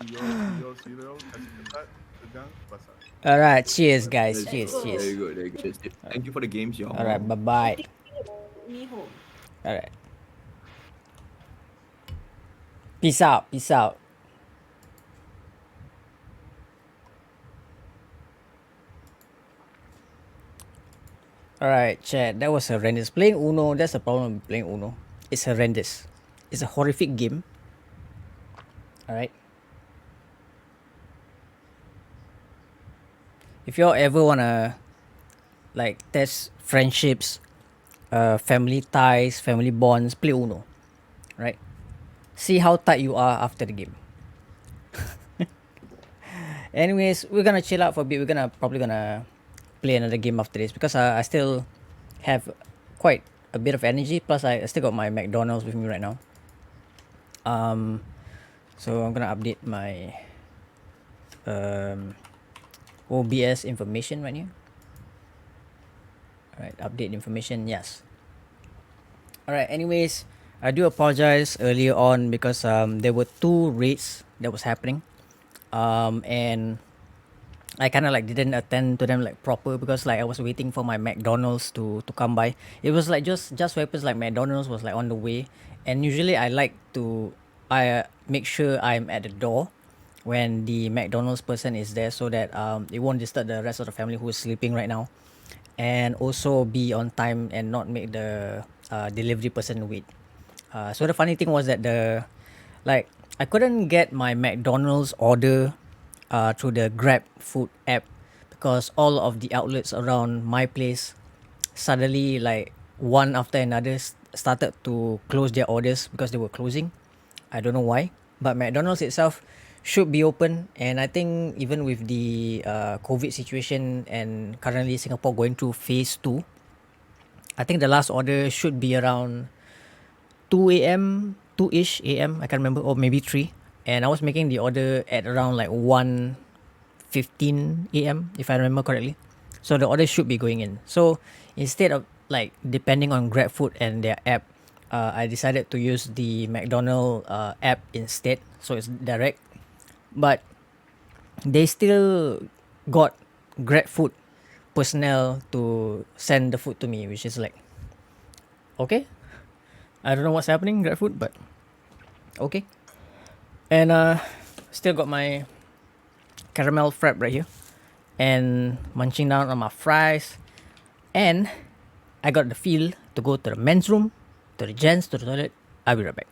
See your cereal, kasih ketat, pegang, basah. All right, cheers, guys. Let's Cheers, go. cheers. Very good, very good. Thank you for the games, All right, y'all. bye bye. Cheers. Cheers. Me home. All right, peace out, peace out. All right, chat. That was horrendous. Playing Uno. That's the problem with playing Uno. It's horrendous. It's a horrific game. All right. If y'all ever wanna like test friendships, family ties, family bonds, play Uno. Right. See how tight you are after the game. Anyways, we're gonna chill out for a bit. We're gonna probably gonna play another game after this because I still have quite a bit of energy. Plus, I still got my McDonald's with me right now. Um, so I'm gonna update my um, OBS information right here. All right, update information. Yes. All right. Anyways, I do apologize earlier on because there were two raids that was happening, and I kind of like didn't attend to them like proper because like I was waiting for my McDonald's to come by. It was like just so happens like McDonald's was like on the way, and usually I like to make sure I'm at the door when the McDonald's person is there so that it won't disturb the rest of the family who is sleeping right now, and also be on time and not make the delivery person wait. So the funny thing was that like I couldn't get my McDonald's order through the Grab Food app because all of the outlets around my place suddenly like one after another started to close their orders because they were closing. I don't know why, but McDonald's itself should be open, and I think even with the COVID situation and currently Singapore going through phase two, I think the last order should be around 2 a.m., 2-ish a.m. I can't remember, or maybe 3. And I was making the order at around like 1:15 a.m. if I remember correctly. So the order should be going in. So instead of like depending on GrabFood and their app, I decided to use the McDonald app instead. So it's direct. But they still got GrabFood personnel to send the food to me, which is like, okay. I don't know what's happening, GrabFood, but okay. And still got my caramel frap right here and munching down on my fries. And I got the feel to go to the men's room, to the gents, to the toilet. I'll be right back.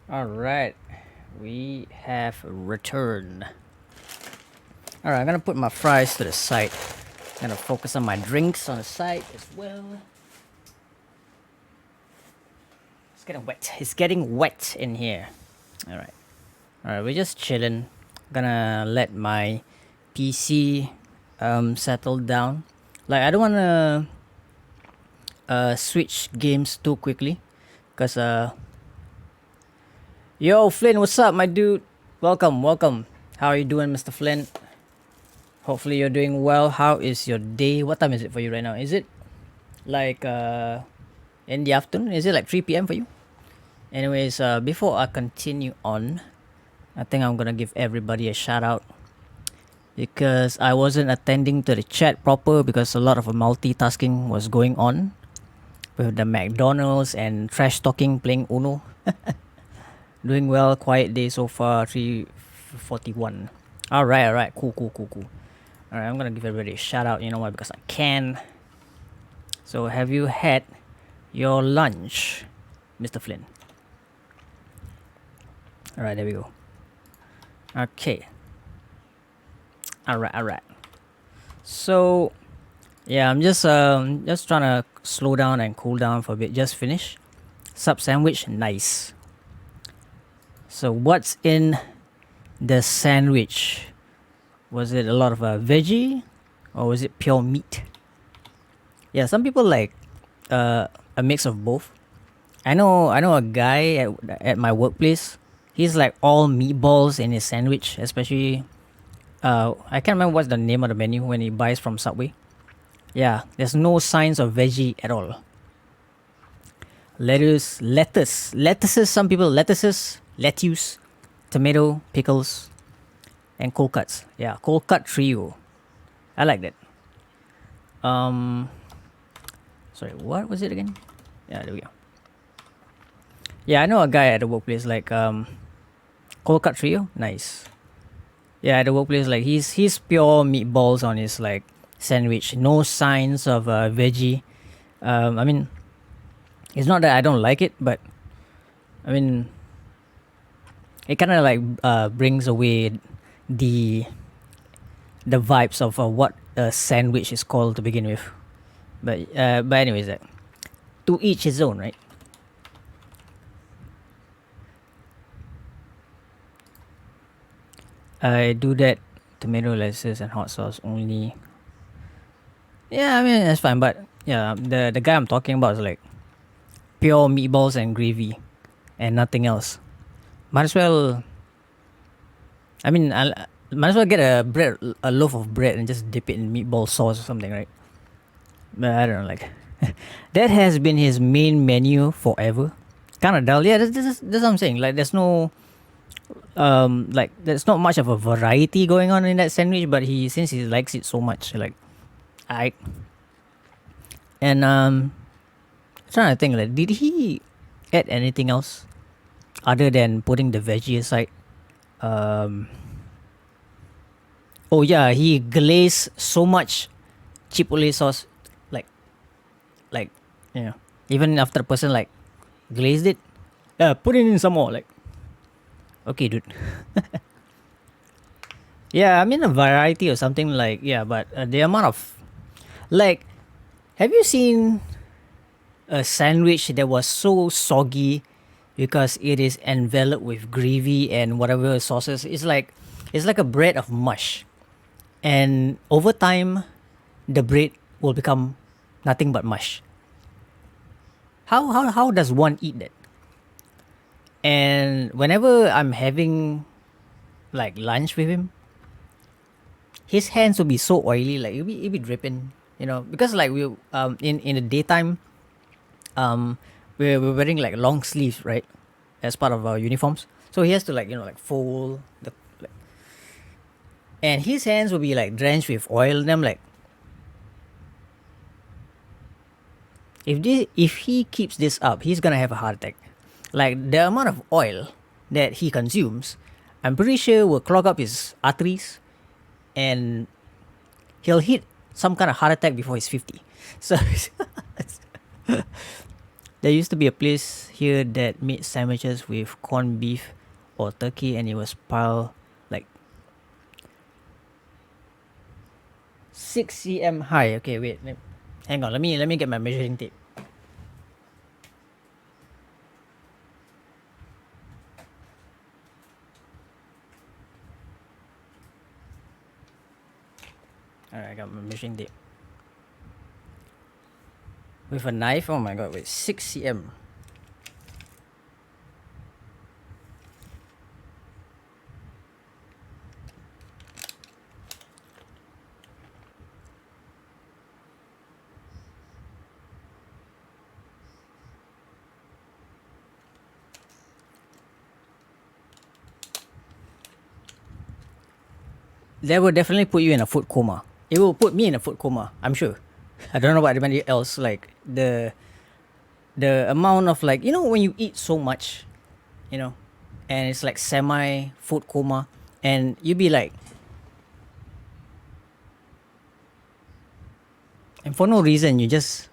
All right, we have returned. All right, I'm gonna put my fries to the side. Gonna focus on my drinks on the side as well. It's getting wet. It's getting wet in here. All right. All right, we're just chilling. Gonna let my PC settle down. Like I don't wanna switch games too quickly, cause yo Flynn, what's up, my dude? Welcome, welcome. How are you doing, Mr. Flynn? Hopefully you're doing well. How is your day? What time is it for you right now? Is it like in the afternoon? Is it like 3 p.m. for you? Anyways, before I continue on, I think I'm gonna give everybody a shout out because I wasn't attending to the chat proper because a lot of multitasking was going on with the McDonald's and trash talking playing Uno. Doing well, quiet day so far, 3:41. Alright, cool. Alright, I'm gonna give everybody a shout out, you know why? Because I can. So have you had your lunch, Mr. Flynn? Alright, there we go. Okay. Alright. So yeah, I'm just trying to slow down and cool down for a bit. Just finished. Sub sandwich, nice. So what's in the sandwich? Was it a lot of veggie, or was it pure meat? Yeah, some people like a mix of both. I know a guy at my workplace. He's like all meatballs in his sandwich, especially. I can't remember what's the name of the menu when he buys from Subway. Yeah, there's no signs of veggie at all. Lettuces. Some people lettuce, tomato, pickles, and cold cuts. Yeah, cold cut trio. I like that. Sorry, what was it again? Yeah, there we go. Yeah, I know a guy at the workplace like cold cut trio, nice. Yeah, at the workplace like he's pure meatballs on his like sandwich, no signs of veggie. I mean, it's not that I don't like it, but I mean, it kind of like brings away the vibes of what a sandwich is called to begin with. But anyways, to each his own, right? I do that tomato, lettuce, and hot sauce only. Yeah, I mean that's fine, but yeah, the guy I'm talking about is like pure meatballs and gravy, and nothing else. Might as well. I mean, I might as well get a loaf of bread, and just dip it in meatball sauce or something, right? But I don't know, like that has been his main menu forever. Kind of dull. Yeah, that's what I'm saying. Like, there's no like there's not much of a variety going on in that sandwich, but since he likes it so much, like I and trying to think, like, did he add anything else other than putting the veggie aside? Oh yeah, he glazed so much chipotle sauce, like like you know, even after the person like glazed it, put it in some more, like, okay, dude. Yeah, I mean a variety or something, like, yeah, but the amount of, like, have you seen a sandwich that was so soggy because it is enveloped with gravy and whatever sauces? It's like a bread of mush, and over time, the bread will become nothing but mush. How does one eat that? And whenever I'm having like lunch with him, his hands will be so oily, like it'll be dripping, you know, because like we in the daytime, we're wearing like long sleeves, right, as part of our uniforms. So he has to, like, you know, like fold the, like, and his hands will be like drenched with oil. And I'm like, if he keeps this up, he's gonna have a heart attack. Like, the amount of oil that he consumes, I'm pretty sure will clog up his arteries, and he'll hit some kind of heart attack before he's 50. So There used to be a place here that made sandwiches with corned beef or turkey, and it was piled like 6 cm high. Okay, wait, hang on. Let me get my measuring tape. Alright, I got my measuring tape. With a knife, oh my god, wait, 6 cm. That will definitely put you in a food coma. It will put me in a food coma, I'm sure. I don't know about anybody else. Like the amount of, like, you know, when you eat so much, you know, and it's like semi food coma, and you be like, and for no reason you just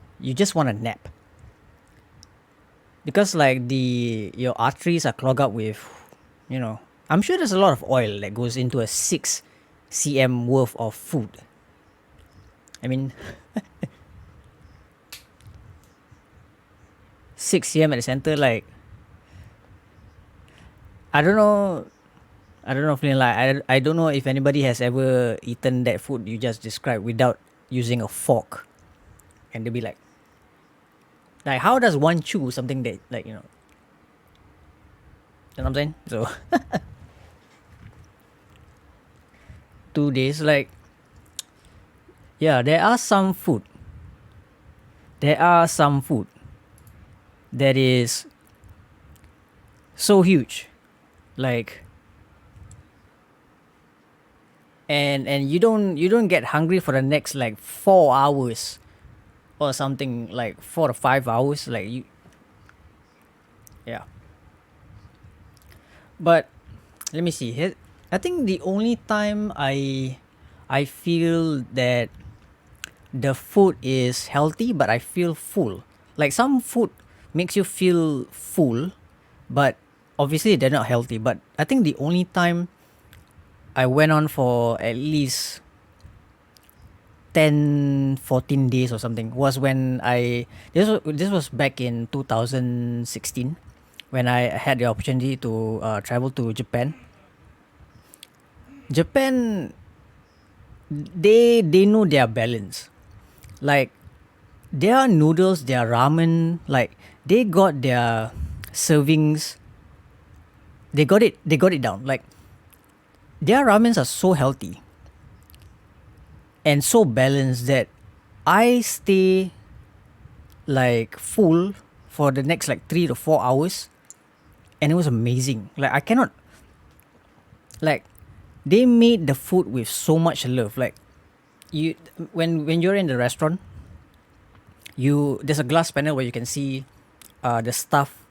want to nap, because like your arteries are clogged up with, you know, I'm sure there's a lot of oil that goes into a 6 cm worth of food. I mean, 6 cm at the center, like, I don't know, feeling like, I don't know if anybody has ever eaten that food you just described without using a fork, and they'll be like, how does one chew something that, like, you know what I'm saying? So 2 days, like, yeah, there are some food that is so huge, like, and you don't get hungry for the next like 4 hours or something, like 4 to 5 hours, like you, yeah. But let me see. I think the only time I feel that the food is healthy but I feel full, like some food makes you feel full, but obviously they're not healthy. But I think the only time I went on for at least 10-14 days or something was when this was back in 2016, when I had the opportunity to travel to Japan. They know their balance. Like, their noodles, their ramen, like, they got their servings. They got it down. Like, their ramens are so healthy and so balanced that I stay like full for the next like 3 to 4 hours, and it was amazing. Like, I cannot, like, they made the food with so much love. Like, you when you're in the restaurant, there's a glass panel where you can see the staff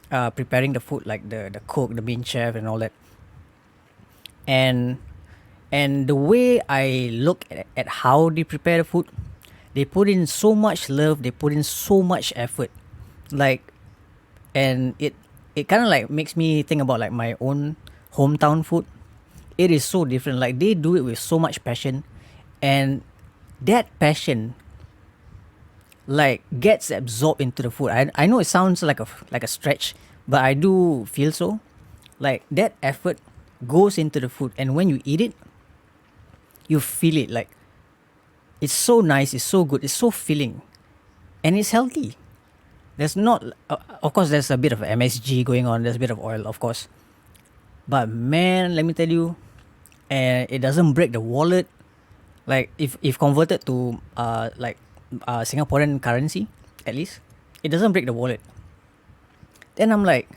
preparing the food, like the cook, the main chef, and all that. And the way I look at how they prepare the food, they put in so much love, they put in so much effort, like, and it kind of like makes me think about like my own hometown food. It is so different. Like, they do it with so much passion, and that passion like gets absorbed into the food. I know it sounds like a stretch, but I do feel so. Like, that effort goes into the food, and when you eat it, you feel it. Like, it's so nice, it's so good, it's so filling, and it's healthy. There's not, of course, there's a bit of MSG going on. There's a bit of oil, of course, but man, let me tell you, it doesn't break the wallet. Like, if converted to Singaporean currency, at least, it doesn't break the wallet. Then I'm like,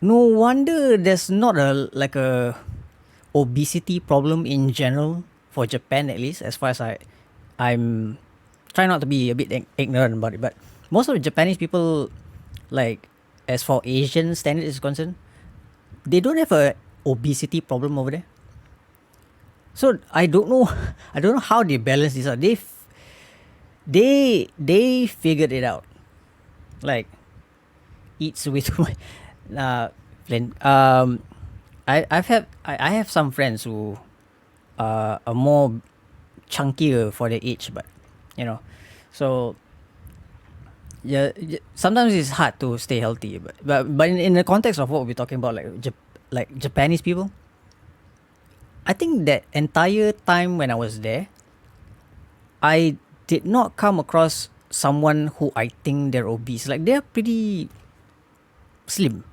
no wonder there's not a obesity problem in general for Japan, at least, as far as I'm trying not to be a bit ignorant about it. But most of the Japanese people, like, as for Asian standards is concerned, they don't have a obesity problem over there. So I don't know I don't know how they balance this out. They figured it out. like eats way too much. Flynn. I have some friends who are more chunkier for their age, but you know, so yeah, sometimes it's hard to stay healthy. But in the context of what we're talking about, like like Japanese people, I think that entire time when I was there, I did not come across someone who I think they're obese. Like they're pretty slim,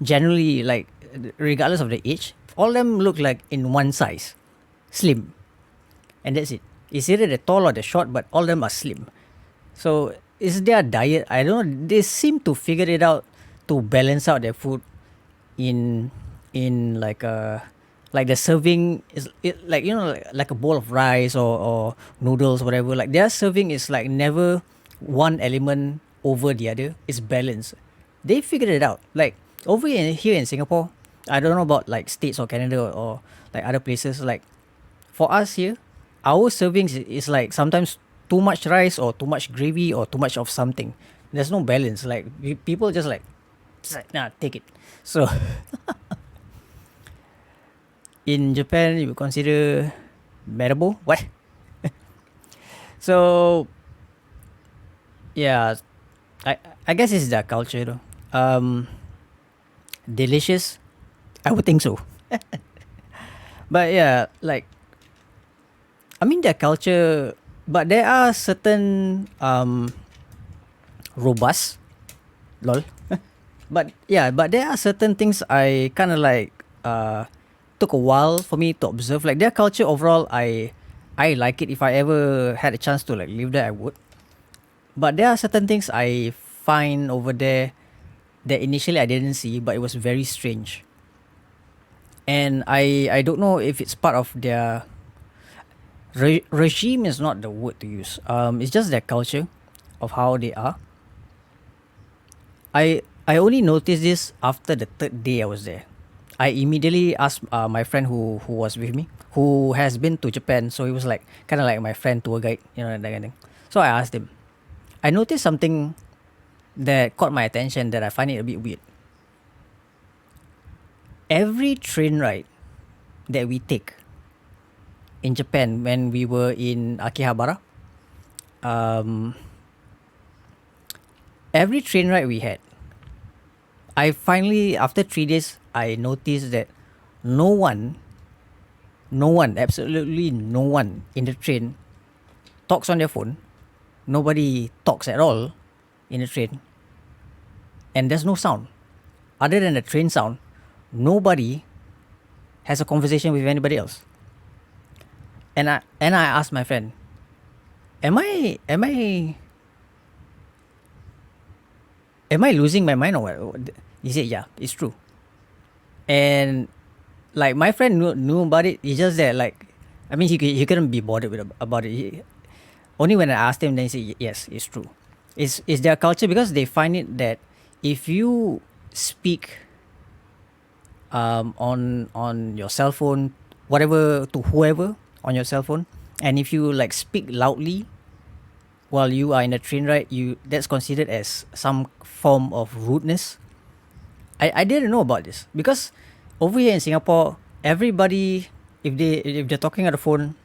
generally. Like regardless of the age, all of them look like in one size, slim, and that's it. It's either they're tall or they're short, but all of them are slim. So is their diet? I don't know. They seem to figure it out to balance out their food in like the serving is it like like a bowl of rice or noodles whatever. Like their serving is like never one element over the other. It's balanced. They figured it out. Like here in Singapore, I don't know about like states or Canada or like other places. Like for us here, our servings is like sometimes too much rice or too much gravy or too much of something. There's no balance. Like people just like nah, take it. So in Japan, you would consider bearable. What? So yeah, I guess it's their culture though. Delicious, I would think so. But yeah, like I mean their culture, but there are certain robust, lol. But yeah, but there are certain things I kind of like took a while for me to observe. Like their culture overall, I like it. If I ever had a chance to like live there, I would. But there are certain things I find over there that initially I didn't see, but it was very strange. And I don't know if it's part of their regime is not the word to use. It's just their culture of how they are. I only noticed this after the third day I was there. I immediately asked my friend who was with me, who has been to Japan, so he was like kind of like my friend tour guide, that kind of thing. So I asked him. I noticed something that caught my attention that I find it a bit weird. Every train ride that we take in Japan when we were in Akihabara, um, every train ride we had, I finally, after 3 days, I noticed that no one, absolutely no one in the train talks on their phone. Nobody talks at all in the train. And there's no sound. Other than the train sound, nobody has a conversation with anybody else. And I asked my friend, am I losing my mind or what? He said, yeah, it's true. And like my friend knew about it. It's just that like, I mean, he couldn't be bothered about it. Only when I asked him, then he said, yes, it's true. It's their culture because they find it that if you speak on your cell phone, whatever to whoever on your cell phone, and if you like speak loudly while you are in a train ride, that's considered as some form of rudeness. I didn't know about this because over here in Singapore, everybody if they're talking on the phone,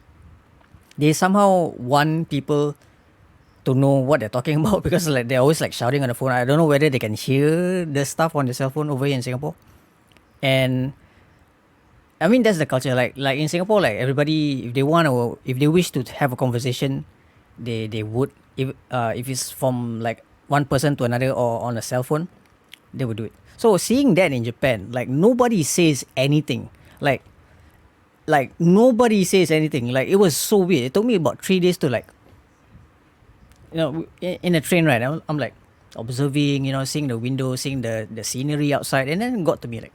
they somehow want people to know what they're talking about because like they're always like shouting on the phone. I don't know whether they can hear the stuff on the cell phone over here in Singapore. And I mean that's the culture. Like in Singapore, like everybody if they wish to have a conversation, they would if it's from like one person to another or on a cell phone, they would do it. So seeing that in Japan, like nobody says anything. Like nobody says anything. Like it was so weird. It took me about 3 days to like in a train ride. I'm like observing, seeing the window, seeing the scenery outside, and then it got to me like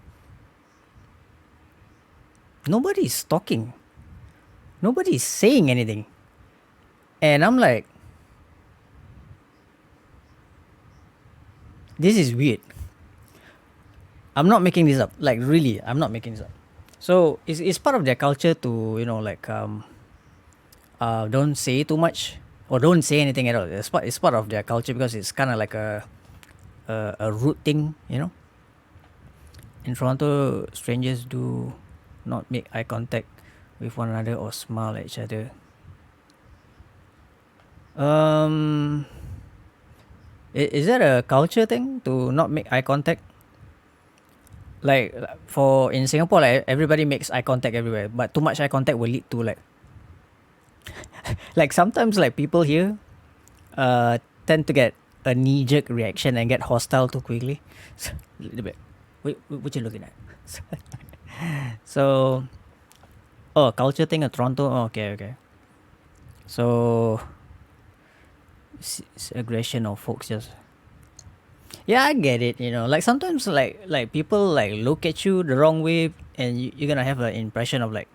nobody's talking. Nobody's saying anything. And I'm like, this is weird. I'm not making this up. Like really, I'm not making this up. So it's part of their culture to don't say too much or don't say anything at all. It's part of their culture because it's kind of like a a rude thing, you know. In Toronto, strangers do not make eye contact with one another or smile at each other. Um, is that a culture thing to not make eye contact? Like for in Singapore, like everybody makes eye contact everywhere, but too much eye contact will lead to like sometimes like people here tend to get a knee jerk reaction and get hostile too quickly. So, a little bit. Wait, what you looking at? So, oh, culture thing at Toronto. Oh, okay, okay. So, it's aggression of folks just. Yeah, I get it. You know, like sometimes like people like look at you the wrong way, and you're gonna have an impression of like,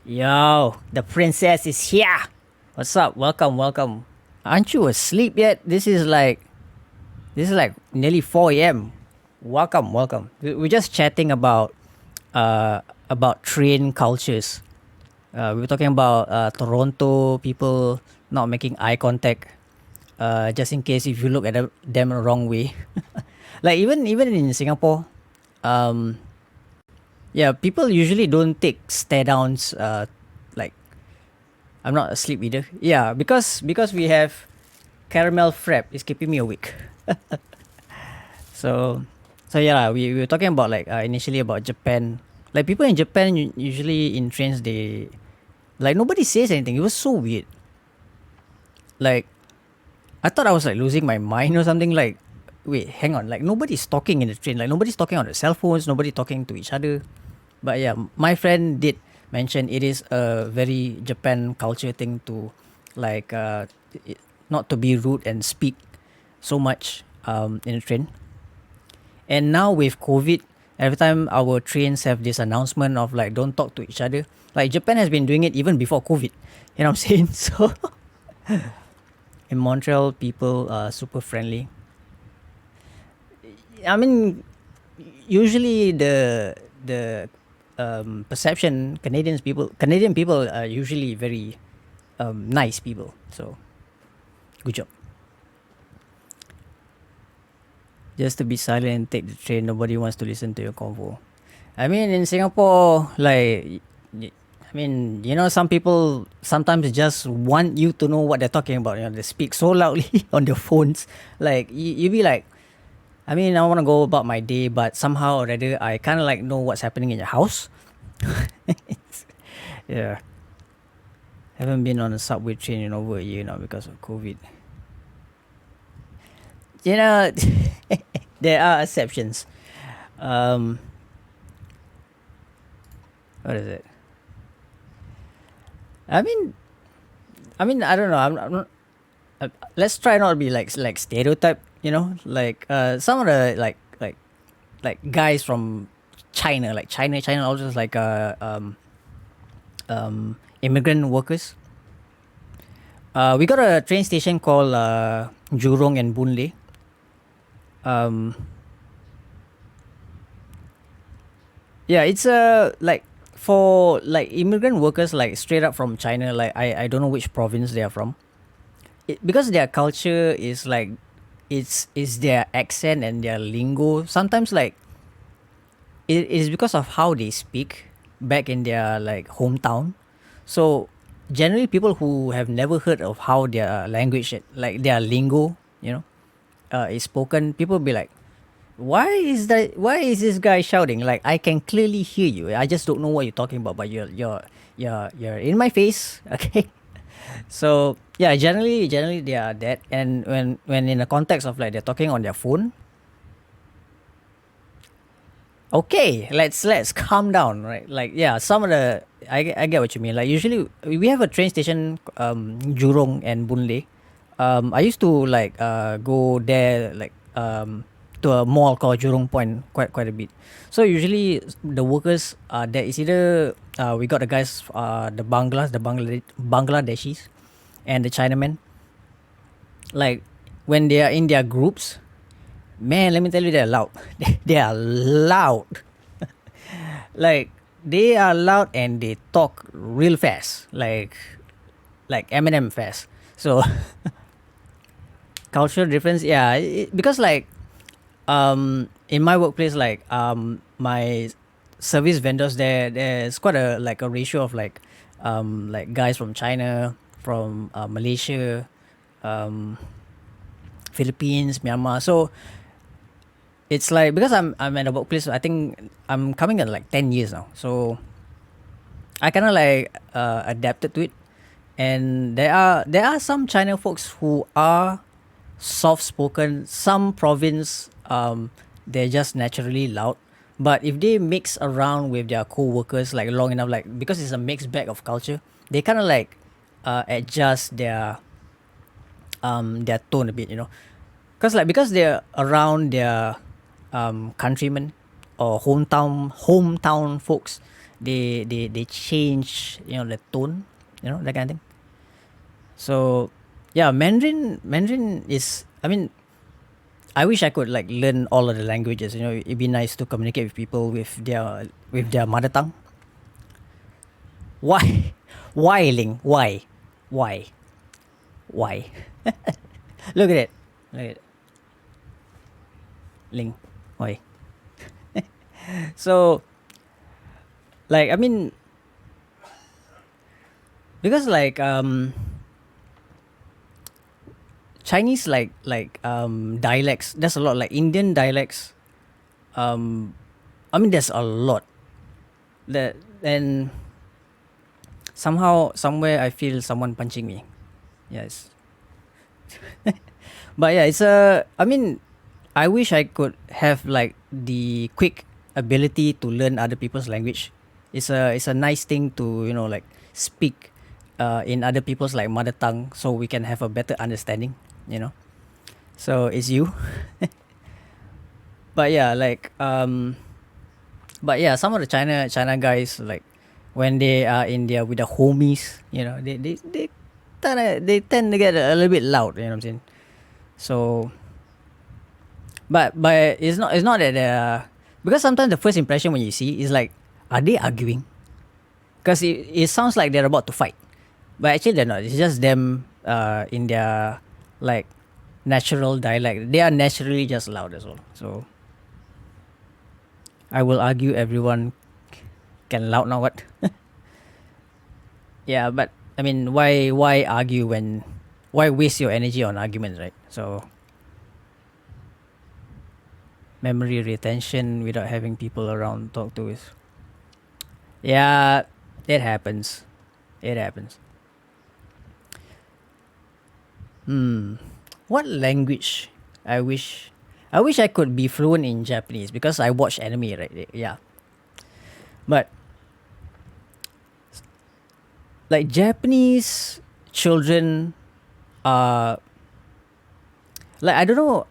yo, the princess is here. What's up? Welcome, welcome. Aren't you asleep yet? This is like nearly 4 a.m. Welcome, welcome. We're just chatting about train cultures. We were talking about Toronto people not making eye contact. Just in case if you look at them the wrong way. Like even in Singapore, um, yeah, people usually don't take stare downs. Like I'm not asleep either. Yeah, because we have caramel frap is keeping me awake. So, so yeah, we were talking about like initially about Japan. Like people in Japan usually in trains they like nobody says anything. It was so weird. Like I thought I was like losing my mind or something. Like wait, hang on. Like nobody's talking in the train. Like nobody's talking on their cell phones. Nobody talking to each other. But yeah, my friend did mention it is a very Japan culture thing to like not to be rude and speak so much in the train. And now with COVID, every time our trains have this announcement of like don't talk to each other. Like Japan has been doing it even before COVID. You know what I'm saying? So in Montreal, people are super friendly. I mean, usually the perception Canadian people are usually very nice people. So good job. Just to be silent and take the train. Nobody wants to listen to your convo. I mean, in Singapore, like, I mean, you know, some people sometimes just want you to know what they're talking about. You know, they speak so loudly on their phones. Like, you be like, I mean, I want to go about my day, but somehow or rather, I kind of like know what's happening in your house. Yeah. Haven't been on a subway train in over a year now because of COVID. You know, there are exceptions. Um, what is it? I mean, I don't know. I'm not. Let's try not to be like stereotype. You know, like some of the like guys from China, like China, all just like immigrant workers. We got a train station called Jurong and Boon Lay. Yeah, it's like for like immigrant workers like straight up from China. Like I don't know which province they are from. Because their culture is like it's their accent and their lingo. Sometimes like it is because of how they speak back in their like hometown. So generally people who have never heard of how their language like their lingo, you know, is spoken, people be like, why is this guy shouting? Like I can clearly hear you. I just don't know what you're talking about, but you're in my face. Okay. So yeah, generally they are that, and when in the context of like they're talking on their phone, okay, let's calm down, right? Like yeah, some of the I get what you mean. Like usually we have a train station, Jurong and Boon Lay. I used to like go there like to a mall called Jurong Point quite a bit. So usually the workers there is either we got the guys the Bangladeshis and the Chinamen. Like when they are in their groups, man, let me tell you, they're loud. They are loud. Like they are loud and they talk real fast, like Eminem fast. So cultural difference, yeah, because like in my workplace, like my service vendors there's quite a like a ratio of like guys from China, from Malaysia, um Philippines, Myanmar. So it's like because I'm at a workplace, I think I'm coming at like 10 years now, so I kind of like adapted to it. And there are some China folks who are soft spoken. Some province, they're just naturally loud. But if they mix around with their co-workers like long enough, like because it's a mixed bag of culture, they kind of like adjust their tone a bit, because because they're around their countrymen or hometown folks, they change, the tone, that kind of thing. So yeah, Mandarin is, I mean, I wish I could like learn all of the languages. It'd be nice to communicate with people with their mother tongue. Why? Why, Ling? Why? Why? Why? Look at it. Look at it. Ling. Why? So, like, I mean, because like Chinese, like dialects. There's a lot like Indian dialects. I mean, there's a lot that, and somehow somewhere I feel someone punching me. Yes. But yeah, I mean, I wish I could have like the quick ability to learn other people's language. It's a nice thing to like speak in other people's like mother tongue, so we can have a better understanding. So it's you. But yeah, some of the China guys, like when they are in there with the homies, they tend to get a little bit loud. You know what I'm saying? So, but it's not that because sometimes the first impression when you see is like, are they arguing? Because it sounds like they're about to fight, but actually they're not. It's just them in their like natural dialect. They are naturally just loud as well. So I will argue everyone can loud now. What? Yeah, but I mean, why argue when why waste your energy on arguments, right? So memory retention without having people around to talk to is, yeah, it happens. It happens. What language I wish I wish I could be fluent in Japanese because I watch anime, right? Yeah. But like Japanese children are like I don't know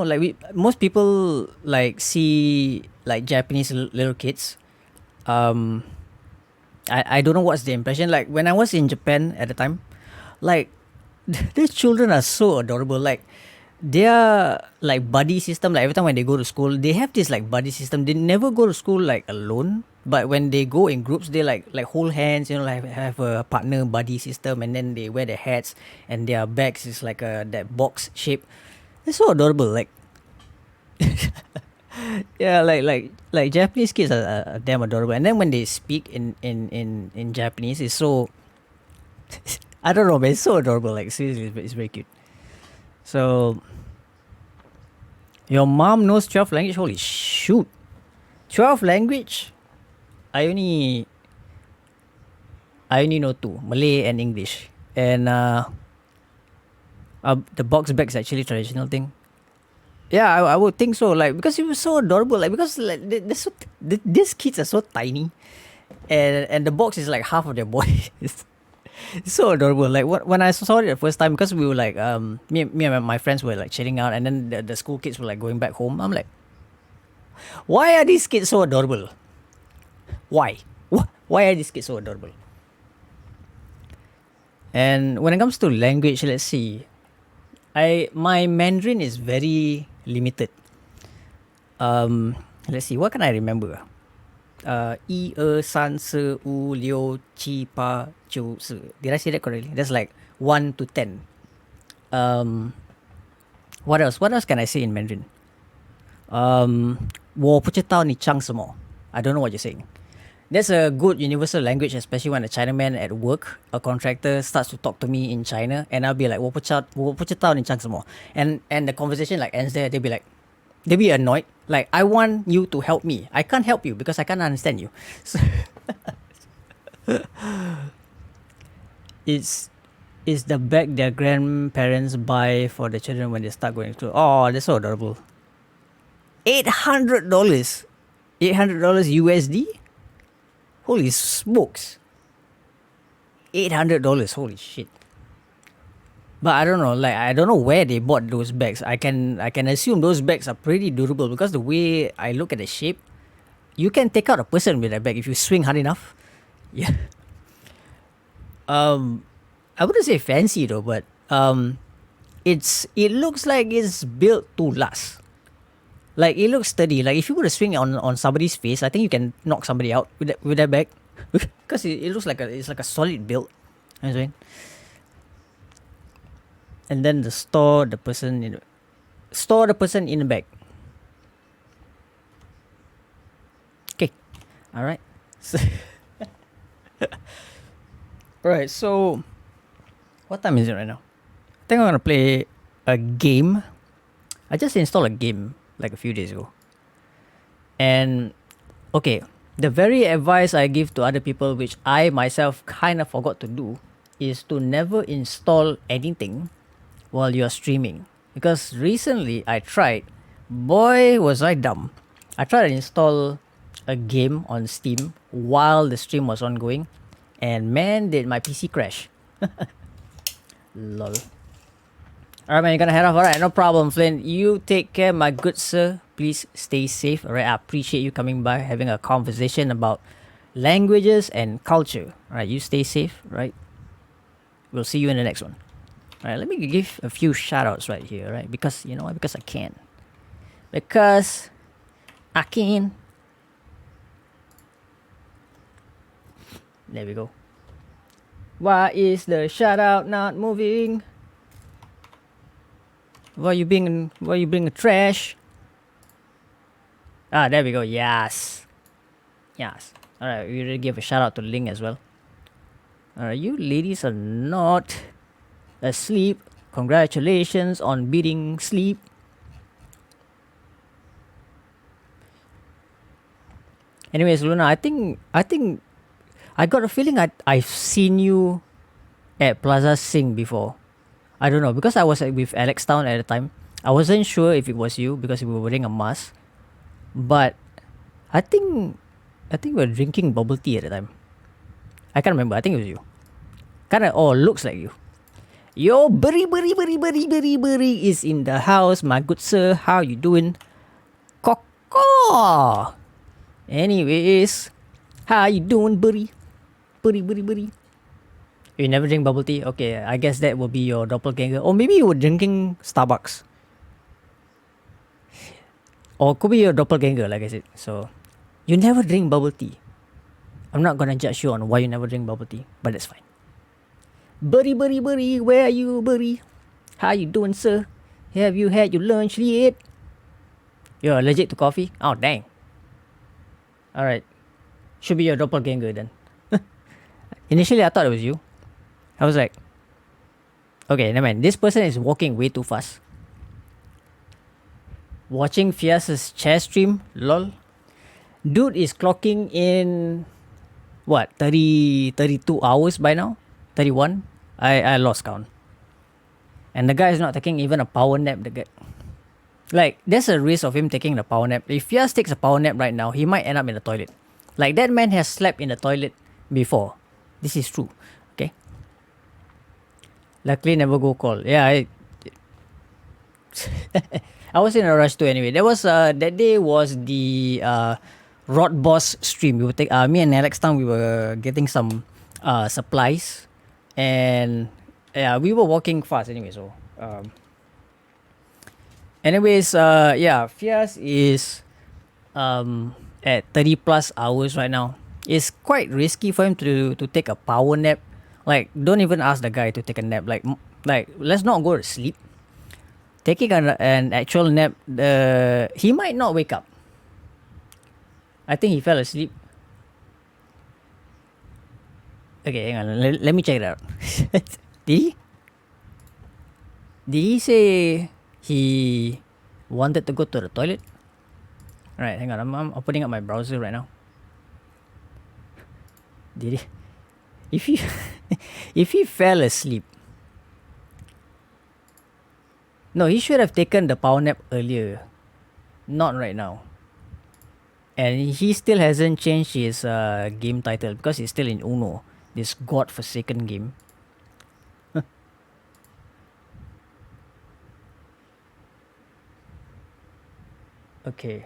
like most people like see like Japanese little kids. um I don't know what's the impression like when I was in Japan at the time. Like these children are so adorable. Like their like buddy system, like every time when they go to school they have this like buddy system. They never go to school like alone, but when they go in groups they like hold hands, like have a partner buddy system, and then they wear their hats and their bags is like that box shape. It's so adorable. Like yeah, like Japanese kids are damn adorable. And then when they speak in Japanese, it's so I don't know, but it's so adorable. Like seriously, it's very cute. So your mom knows 12 language. Holy shoot, 12 language. I only I only know two: Malay and English. And the box bag is actually traditional thing. Yeah, I would think so. Like because it was so adorable. Like because like these kids are so tiny, and the box is like half of their body. It's so adorable. Like when I saw it the first time, because we were like me and my friends were like chilling out, and then the school kids were like going back home. I'm like, why are these kids so adorable? Why? Why are these kids so adorable? And when it comes to language, let's see. My Mandarin is very limited. Let's see, what can I remember? 1、2、3、4、5、6、7、8、9、10. Did I say that correctly? That's like 1 to 10. Um, What else? What else can I say in Mandarin? 我不知道你讲什么. I don't know what you're saying. That's a good universal language, especially when a Chinaman at work, a contractor, starts to talk to me in China, and I'll be like, 我不知道你讲什么. And the conversation like ends there. They'll be annoyed. Like, I want you to help me. I can't help you because I can't understand you. So it's the bag their grandparents buy for the children when they start going through. Oh, that's so adorable. $800. $800 USD? Holy smokes. $800. Holy shit. But I don't know, like I don't know where they bought those bags. I can assume those bags are pretty durable because the way I look at the shape, you can take out a person with that bag if you swing hard enough. Yeah. I wouldn't say fancy though, but it looks like it's built to last. Like it looks sturdy. Like if you were to swing it on somebody's face, I think you can knock somebody out with that bag, because it looks like it's like a solid build. You know what I'm saying? And then store the person in the bag. Okay, all right. So Alright, so what time is it right now? I think I'm gonna play a game. I just installed a game like a few days ago. And okay, the very advice I give to other people, which I myself kind of forgot to do, is to never install anything while you're streaming. Because recently I tried, boy was I dumb. I tried to install a game on Steam while the stream was ongoing, and man, did my PC crash. Lol. Alright, man, you're gonna head off. Alright, no problem, Flynn. You take care, my good sir. Please stay safe. Alright, I appreciate you coming by, having a conversation about languages and culture. Alright, you stay safe, right? We'll see you in the next one. Alright, let me give a few shout outs right here, right? Because, you know what? Because I can. Because I can. There we go. Why is the shout out not moving? Why you being trash? Ah, there we go. Yes. Yes. Alright, we already give a shout out to Ling as well. Alright, you ladies are not asleep. Congratulations on beating sleep. Anyways, Luna, I think I got a feeling I've seen you at Plaza Sing before. I don't know, because I was with Alex Town at the time. I wasn't sure if it was you because we were wearing a mask. But I think we were drinking bubble tea at the time. I can't remember. I think it was you. Kinda looks like you. Yo, Burry is in the house, my good sir. How you doing? Coco. Anyways, how you doing, Burry? Burry. You never drink bubble tea? Okay, I guess that will be your doppelganger. Or maybe you were drinking Starbucks. Or could be your doppelganger, like I said. So, you never drink bubble tea. I'm not gonna judge you on why you never drink bubble tea, but that's fine. Burry, where are you, Burry? How you doing, sir? Have you had your lunch yet? You're allergic to coffee? Oh, dang. Alright. Should be your doppelganger then. Initially, I thought it was you. I was like, okay, never mind. This person is walking way too fast. Watching Fias's chess stream? Lol. Dude is clocking in, what, 32 hours by now? 31? I lost count. And the guy is not taking even a power nap. The guy. Like, there's a risk of him taking the power nap. If Fias takes a power nap right now, he might end up in the toilet. Like, that man has slept in the toilet before. This is true. Okay? Luckily, never go call. Yeah, I was in a rush too anyway. There was, that day was the Rod Boss stream. We would take, me and Alex Town, we were getting some supplies. And, yeah, we were walking fast anyway, so. Anyways, yeah, Fias is at 30 plus hours right now. It's quite risky for him to take a power nap. Like, don't even ask the guy to take a nap. Like, let's not go to sleep. taking an actual nap, he might not wake up. I think he fell asleep. Okay, hang on. Let me check it out. Did he? Did he say he wanted to go to the toilet? Alright, hang on. I'm opening up my browser right now. Did he? If he if he fell asleep. No, he should have taken the power nap earlier. Not right now. And he still hasn't changed his game title because he's still in Uno, this godforsaken game. Okay.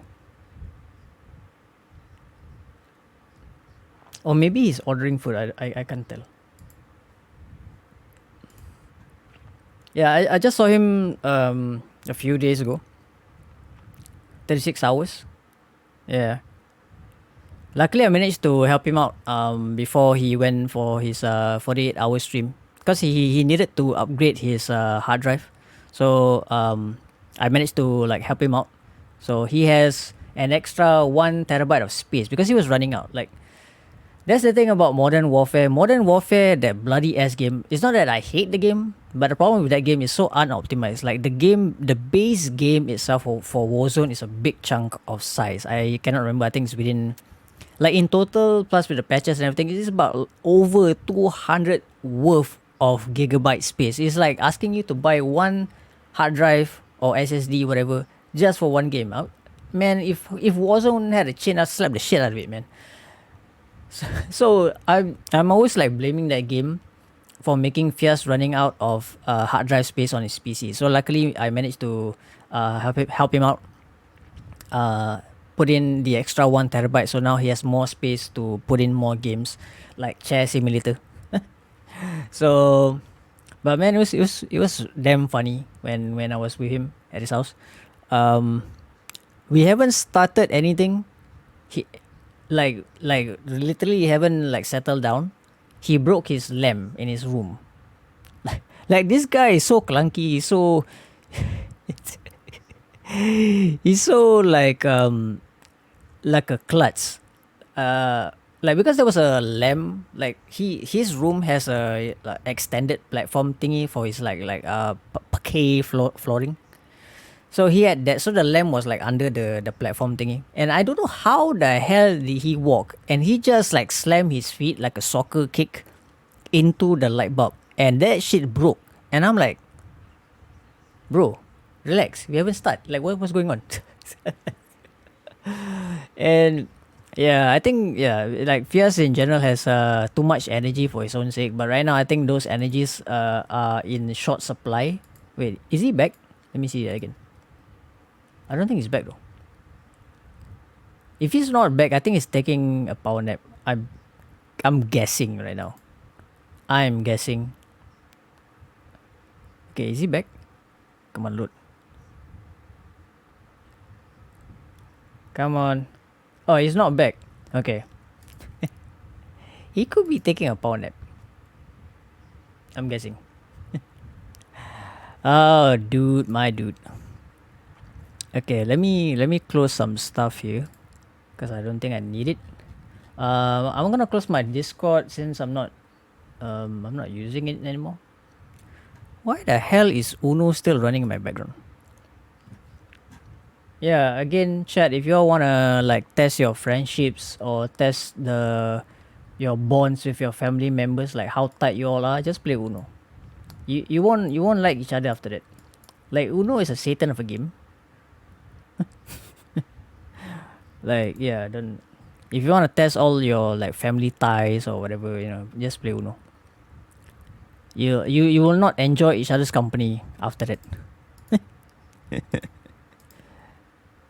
Or maybe he's ordering food. I can't tell. Yeah, I just saw him a few days ago. 36 hours. Yeah. Luckily, I managed to help him out before he went for his 48-hour stream because he needed to upgrade his hard drive. So I managed to like help him out. So he has an extra 1 terabyte of space because he was running out. Like that's the thing about Modern Warfare. Modern Warfare, that bloody ass game. It's not that I hate the game, but the problem with that game is so unoptimized. Like the game, the base game itself for Warzone is a big chunk of size. I cannot remember. I think it's within, like in total, plus with the patches and everything, it's about over 200 worth of gigabyte space. It's like asking you to buy one hard drive or SSD, whatever, just for one game. Man, if Warzone had a chain, I'd slap the shit out of it, man. So I'm always like blaming that game for making Fierce running out of hard drive space on his PC. So luckily I managed to help him out. Put in the extra 1 terabyte, so now he has more space to put in more games like Chair Simulator. So, but man, it was damn funny when I was with him at his house. We haven't started anything. He like literally haven't like settled down. He broke his lamp in his room. Like this guy is so clunky, so he's so like a klutz. Like because there was a lamp, like his room has a like, extended platform thingy for his parquet flooring. So he had that. So the lamp was like under the platform thingy, and I don't know how the hell did he walk, and he just like slammed his feet like a soccer kick into the light bulb, and that shit broke. And I'm like, bro, relax. We haven't started. Like, what was going on? And yeah, I think like Fierce in general has too much energy for his own sake. But right now, I think those energies are in short supply. Wait, is he back? Let me see that again. I don't think he's back though. If he's not back, I think he's taking a power nap. I'm guessing right now. I'm guessing. Okay, is he back? Come on, load. Come on. Oh, he's not back. Okay. He could be taking a power nap. I'm guessing. Oh, dude, my dude. Okay, let me close some stuff here, because I don't think I need it. I'm gonna close my Discord since I'm not using it anymore. Why the hell is Uno still running in my background? Yeah, again, chat, if you all wanna like test your friendships or test your bonds with your family members, like how tight you all are, just play Uno. You won't like each other after that. Like Uno is a Satan of a game. Like yeah, don't. If you wanna test all your like family ties or whatever, just play Uno. You will not enjoy each other's company after that.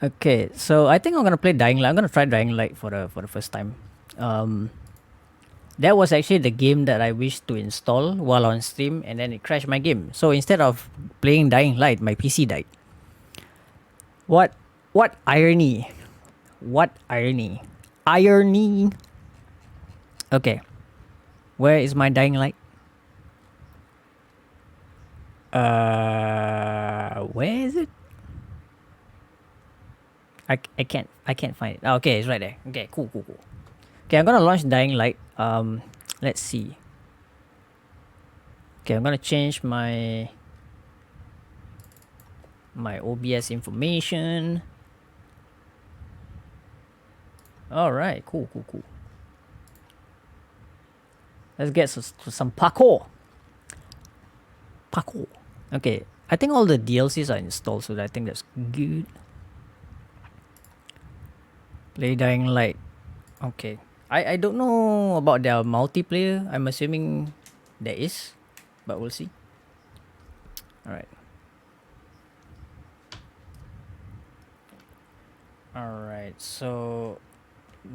Okay, so I think I'm gonna play Dying Light. I'm gonna try Dying Light for the first time. That was actually the game that I wished to install while on stream, and then it crashed my game. So instead of playing Dying Light, my PC died. What irony? What irony? Irony. Okay, where is my Dying Light? Where is it? I can't find it. Oh, okay, it's right there. Okay, cool. Okay, I'm gonna launch Dying Light. Let's see. Okay, I'm gonna change my OBS information. All right, cool. Let's get some parkour. Okay, I think all the DLCs are installed, so I think that's good. Play Dying Light. Okay. I don't know about their multiplayer. I'm assuming there is, but we'll see. Alright. Alright, so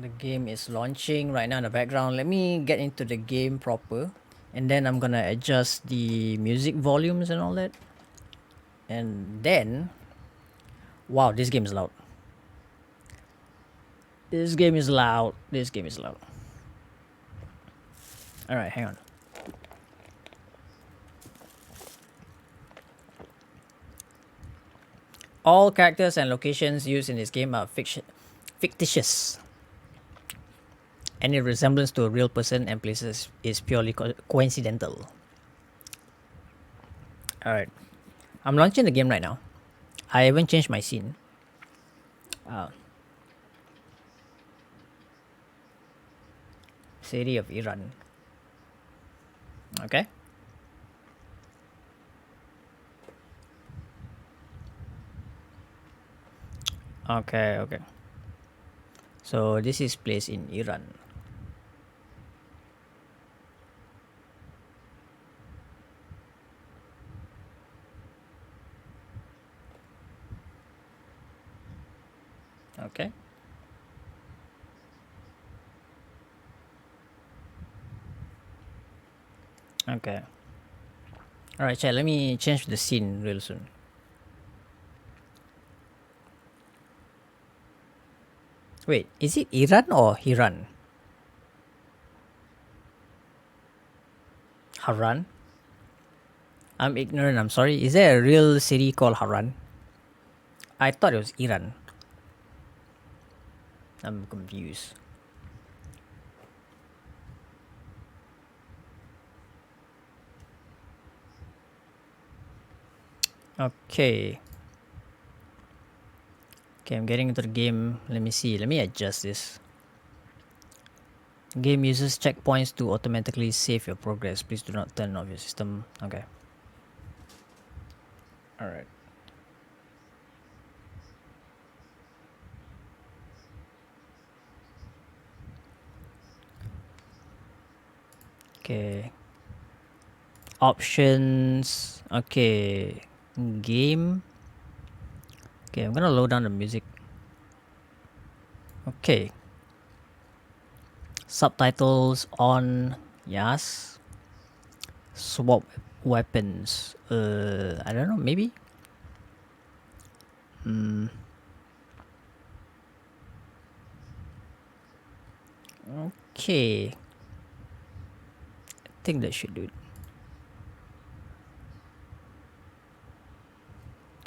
the game is launching right now in the background. Let me get into the game proper, and then I'm gonna adjust the music volumes and all that. And then, wow, this game is loud. This game is loud. Alright, hang on. All characters and locations used in this game are fictitious. Any resemblance to a real person and places is purely coincidental. Alright. I'm launching the game right now. I haven't changed my scene. City of Iran. Okay. Okay. So this is placed in Iran. Okay. Okay. Alright, chat, let me change the scene real soon. Wait, is it Iran or Hiran? Haran? I'm ignorant, I'm sorry. Is there a real city called Haran? I thought it was Iran. I'm confused. Okay. Okay, I'm getting into the game. Let me see. Let me adjust this. Game uses checkpoints to automatically save your progress. Please do not turn off your system. Okay. Alright. Okay. Options. Okay. Game. Okay, I'm gonna load down the music. Okay. Subtitles on. Yes. Swap weapons. I don't know. Maybe. Okay. I think that should do it.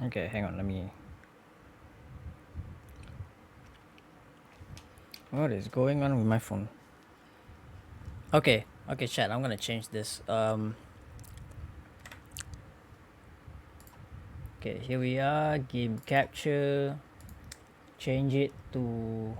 Okay, hang on. Let me. What is going on with my phone? Okay, chat. I'm gonna change this. Okay, here we are. Game capture. Change it to.